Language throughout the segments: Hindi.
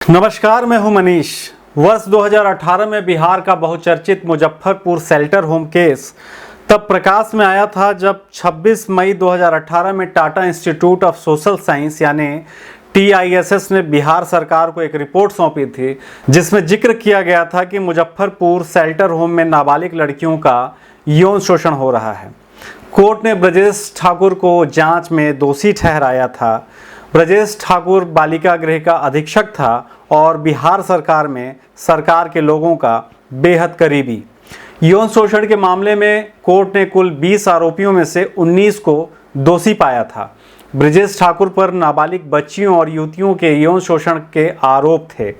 नमस्कार, मैं हूं मनीष। वर्ष 2018 में बिहार का बहुचर्चित मुजफ्फरपुर शेल्टर होम केस तब प्रकाश में आया था जब 26 मई 2018 में Tata institute of social science यानी TISS ने बिहार सरकार को एक रिपोर्ट सौंपी थी जिसमें जिक्र किया गया था कि मुजफ्फरपुर शेल्टर होम में नाबालिग लड़कियों का यौन शोषण हो रहा है। कोर्ट ने ब्रजेश ठाकुर को जांच में दोषी ठहराया था। ब्रजेश ठाकुर बालिका गृह का अधीक्षक था और बिहार सरकार में सरकार के लोगों का बेहद करीबी। यौन शोषण के मामले में कोर्ट ने कुल 20 आरोपियों में से 19 को दोषी पाया था। ब्रजेश ठाकुर पर नाबालिग बच्चियों और युवतियों के यौन शोषण के आरोप थे।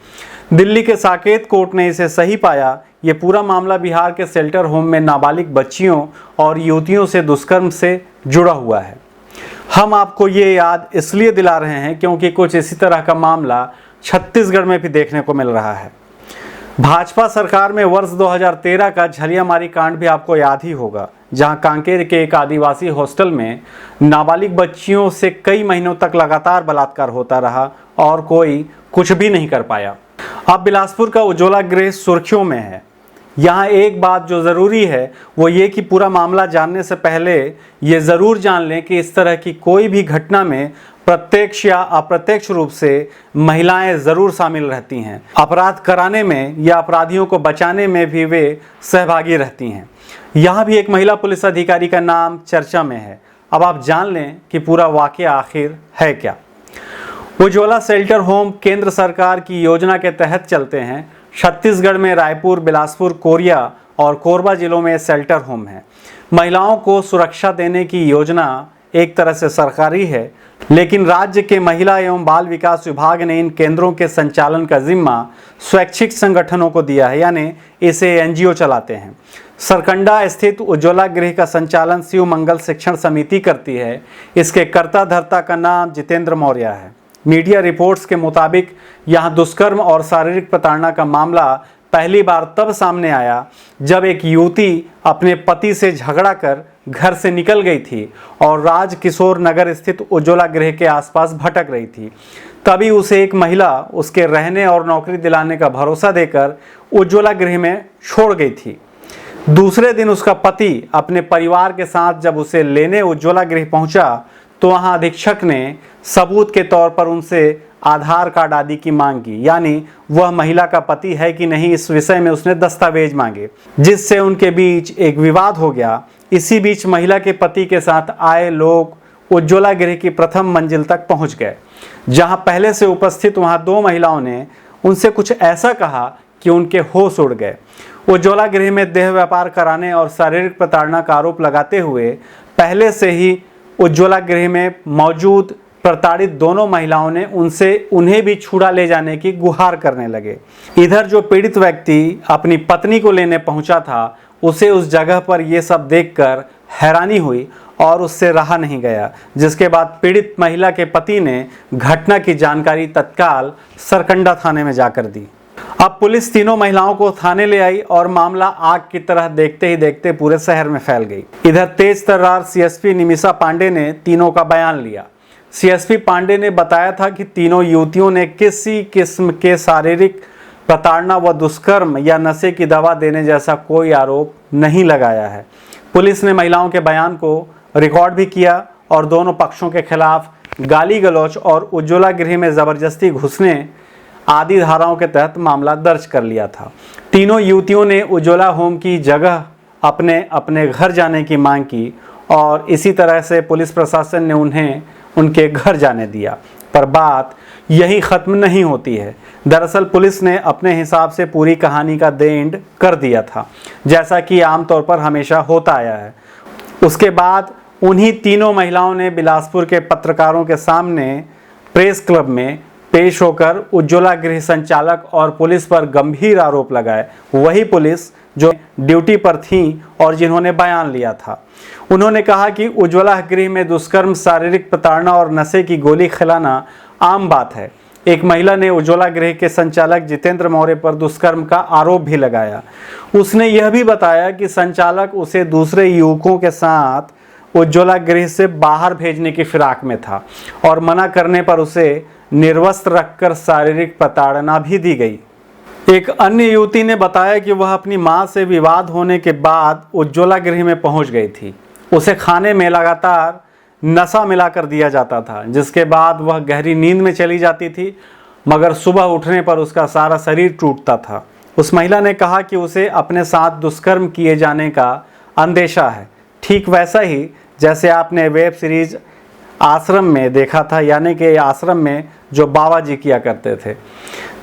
दिल्ली के साकेत कोर्ट ने इसे सही पाया। ये पूरा मामला बिहार के शेल्टर होम में नाबालिग बच्चियों और युवतियों से दुष्कर्म से जुड़ा हुआ है। हम आपको ये याद इसलिए दिला रहे हैं क्योंकि कुछ इसी तरह का मामला छत्तीसगढ़ में भी देखने को मिल रहा है। भाजपा सरकार में वर्ष 2013 का झलियामारी कांड भी आपको याद ही होगा, जहां कांकेर के एक आदिवासी हॉस्टल में नाबालिग बच्चियों से कई महीनों तक लगातार बलात्कार होता रहा और कोई कुछ भी नहीं कर पाया। अब बिलासपुर का उज्ज्वला गृह सुर्खियों में है। यहाँ एक बात जो ज़रूरी है वो ये कि पूरा मामला जानने से पहले ये ज़रूर जान लें कि इस तरह की कोई भी घटना में प्रत्यक्ष या अप्रत्यक्ष रूप से महिलाएं ज़रूर शामिल रहती हैं। अपराध कराने में या अपराधियों को बचाने में भी वे सहभागी रहती हैं। यहाँ भी एक महिला पुलिस अधिकारी का नाम चर्चा में है। अब आप जान लें कि पूरा वाक़या आखिर है क्या। उज्ज्वला शेल्टर होम केंद्र सरकार की योजना के तहत चलते हैं। छत्तीसगढ़ में रायपुर, बिलासपुर, कोरिया और कोरबा जिलों में शेल्टर होम है। महिलाओं को सुरक्षा देने की योजना एक तरह से सरकारी है, लेकिन राज्य के महिला एवं बाल विकास विभाग ने इन केंद्रों के संचालन का जिम्मा स्वैच्छिक संगठनों को दिया है, यानी इसे NGO चलाते हैं। सरकंडा स्थित उज्ज्वला गृह का संचालन शिव मंगल शिक्षण समिति करती है। इसके कर्ता धर्ता का नाम जितेंद्र मौर्य है। मीडिया रिपोर्ट्स के मुताबिक यहाँ दुष्कर्म और शारीरिक प्रताड़ना का मामला पहली बार तब सामने आया जब एक युवती अपने पति से झगड़ा कर घर से निकल गई थी और राजकिशोर नगर स्थित उज्ज्वला गृह के आसपास भटक रही थी। तभी उसे एक महिला उसके रहने और नौकरी दिलाने का भरोसा देकर उज्ज्वला गृह में छोड़ गई थी। दूसरे दिन उसका पति अपने परिवार के साथ जब उसे लेने उज्ज्वला गृह पहुंचा तो वहां अधीक्षक ने सबूत के तौर पर उनसे आधार कार्ड आदि की मांग की, यानी वह महिला का पति है कि नहीं इस विषय में उसने दस्तावेज मांगे, जिससे उनके बीच एक विवाद हो गया। इसी बीच महिला के पति के साथ आए लोग उज्ज्वला गृह की प्रथम मंजिल तक पहुंच गए, जहां पहले से उपस्थित वहां दो महिलाओं ने उनसे कुछ ऐसा कहा कि उनके होश उड़ गए। उज्ज्वला गृह में देह व्यापार कराने और शारीरिक प्रताड़ना का आरोप लगाते हुए पहले से ही उज्ज्वला गृह में मौजूद प्रताड़ित दोनों महिलाओं ने उन्हें भी छुड़ा ले जाने की गुहार करने लगे। इधर जो पीड़ित व्यक्ति अपनी पत्नी को लेने पहुंचा था उसे उस जगह पर यह सब देखकर हैरानी हुई और उससे रहा नहीं गया, जिसके बाद पीड़ित महिला के पति ने घटना की जानकारी तत्काल सरकंडा थाने में जाकर दी। अब पुलिस तीनों महिलाओं को थाने ले आई और मामला आग की तरह देखते ही देखते पूरे शहर में फैल गई। इधर तेज तर्रार CSP निमिषा पांडे ने तीनों का बयान लिया। CSP पांडे ने बताया था कि तीनों युवतियों ने किसी किस्म के शारीरिक प्रताड़ना व दुष्कर्म या नशे की दवा देने जैसा कोई आरोप नहीं लगाया है। पुलिस ने महिलाओं के बयान को रिकॉर्ड भी किया और दोनों पक्षों के खिलाफ गाली गलौच और उज्ज्वला गृह में जबरदस्ती घुसने आदि धाराओं के तहत मामला दर्ज कर लिया था। तीनों युवतियों ने उज्ज्वला होम की जगह अपने अपने घर जाने की मांग की और इसी तरह से पुलिस प्रशासन ने उन्हें उनके घर जाने दिया। पर बात यही ख़त्म नहीं होती है। दरअसल पुलिस ने अपने हिसाब से पूरी कहानी का द एंड कर दिया था, जैसा कि आमतौर पर हमेशा होता आया है। उसके बाद उन्हीं तीनों महिलाओं ने बिलासपुर के पत्रकारों के सामने प्रेस क्लब में पेश होकर उज्ज्वला गृह संचालक और पुलिस पर गंभीर आरोप लगाए। वही पुलिस जो ड्यूटी पर थी और जिन्होंने बयान लिया था। उन्होंने कहा कि उज्ज्वला गृह में दुष्कर्म, शारीरिक प्रताड़ना और नशे की गोली खिलाना आम बात है। एक महिला ने उज्ज्वला गृह के संचालक जितेंद्र मौर्य पर दुष्कर्म का आरोप भी लगाया। उसने यह भी बताया कि संचालक उसे दूसरे युवकों के साथ उज्ज्वला गृह से बाहर भेजने की फिराक में था और मना करने पर उसे निर्वस्त्र रखकर शारीरिक प्रताड़ना भी दी गई। एक अन्य युवती ने बताया कि वह अपनी मां से विवाद होने के बाद उज्ज्वला गृह में पहुंच गई थी। उसे खाने में लगातार नशा मिलाकर दिया जाता था, जिसके बाद वह गहरी नींद में चली जाती थी, मगर सुबह उठने पर उसका सारा शरीर टूटता था। उस महिला ने कहा कि उसे अपने साथ दुष्कर्म किए जाने का अंदेशा है, ठीक वैसा ही जैसे आपने वेब सीरीज आश्रम में देखा था, यानी कि आश्रम में जो बाबा जी किया करते थे।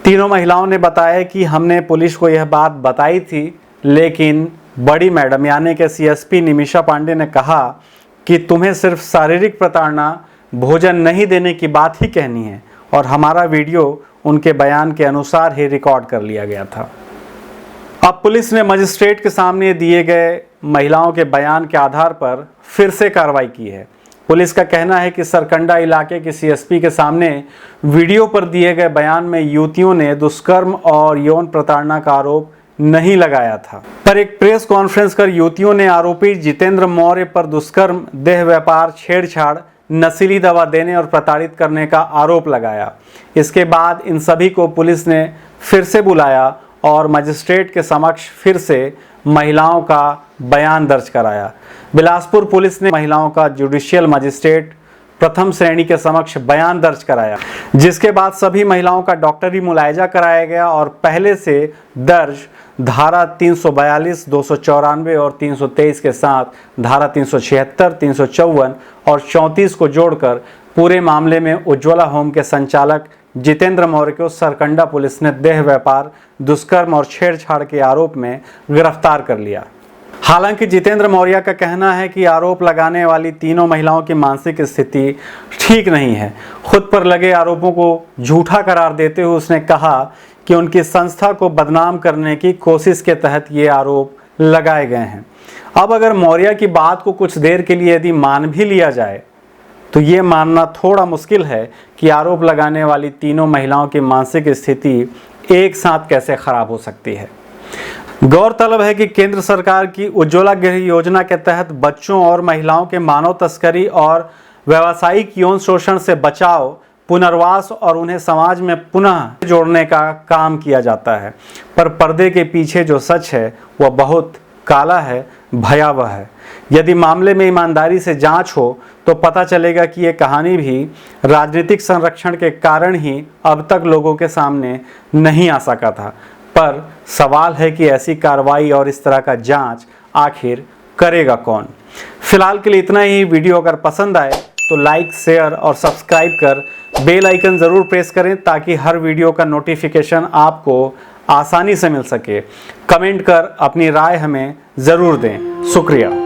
तीनों महिलाओं ने बताया कि हमने पुलिस को यह बात बताई थी, लेकिन बड़ी मैडम यानी कि CSP निमिषा पांडे ने कहा कि तुम्हें सिर्फ शारीरिक प्रताड़ना, भोजन नहीं देने की बात ही कहनी है, और हमारा वीडियो उनके बयान के अनुसार ही रिकॉर्ड कर लिया गया था। अब पुलिस ने मजिस्ट्रेट के सामने दिए गए महिलाओं के बयान के आधार पर फिर से कार्रवाई की है। पुलिस का कहना है कि सरकंडा इलाके के CSP के सामने वीडियो पर दिए गए बयान में युवतियों ने दुष्कर्म और यौन प्रताड़ना का आरोप नहीं लगाया था, पर एक प्रेस कॉन्फ्रेंस कर युवतियों ने आरोपी जितेंद्र मौर्य पर दुष्कर्म, देह व्यापार, छेड़छाड़, नशीली दवा देने और प्रताड़ित करने का आरोप लगाया। इसके बाद इन सभी को पुलिस ने फिर से बुलाया और मजिस्ट्रेट के समक्ष फिर से महिलाओं का बयान दर्ज कराया। बिलासपुर पुलिस ने महिलाओं का जुडिशियल मजिस्ट्रेट प्रथम श्रेणी के समक्ष बयान दर्ज कराया, जिसके बाद सभी महिलाओं का डॉक्टरी मुलायजा कराया गया और पहले से दर्ज धारा 342, 294 और 323 के साथ धारा 376, 354 और 34 को जोड़कर पूरे मामले में उज्ज्वला होम के संचालक जितेंद्र मौर्य को सरकंडा पुलिस ने देह व्यापार, दुष्कर्म और छेड़छाड़ के आरोप में गिरफ्तार कर लिया। हालांकि जितेंद्र मौर्य का कहना है कि आरोप लगाने वाली तीनों महिलाओं की मानसिक स्थिति ठीक नहीं है। खुद पर लगे आरोपों को झूठा करार देते हुए उसने कहा कि उनकी संस्था को बदनाम करने की कोशिश के तहत ये आरोप लगाए गए हैं। अब अगर मौर्य की बात को कुछ देर के लिए यदि मान भी लिया जाए तो ये मानना थोड़ा मुश्किल है कि आरोप लगाने वाली तीनों महिलाओं की मानसिक स्थिति एक साथ कैसे खराब हो सकती है। गौरतलब है कि केंद्र सरकार की उज्ज्वला गृह योजना के तहत बच्चों और महिलाओं के मानव तस्करी और व्यावसायिक यौन शोषण से बचाव, पुनर्वास और उन्हें समाज में पुनः जोड़ने का काम किया जाता है, पर पर्दे के पीछे जो सच है वह बहुत काला है, भयावह है। यदि मामले में ईमानदारी से जांच हो तो पता चलेगा कि ये कहानी भी राजनीतिक संरक्षण के कारण ही अब तक लोगों के सामने नहीं आ सका था। पर सवाल है कि ऐसी कार्रवाई और इस तरह का जांच आखिर करेगा कौन। फिलहाल के लिए इतना ही। वीडियो अगर पसंद आए तो लाइक, शेयर और सब्सक्राइब कर बेल आइकन ज़रूर प्रेस करें ताकि हर वीडियो का नोटिफिकेशन आपको आसानी से मिल सके। कमेंट कर अपनी राय हमें ज़रूर दें। शुक्रिया।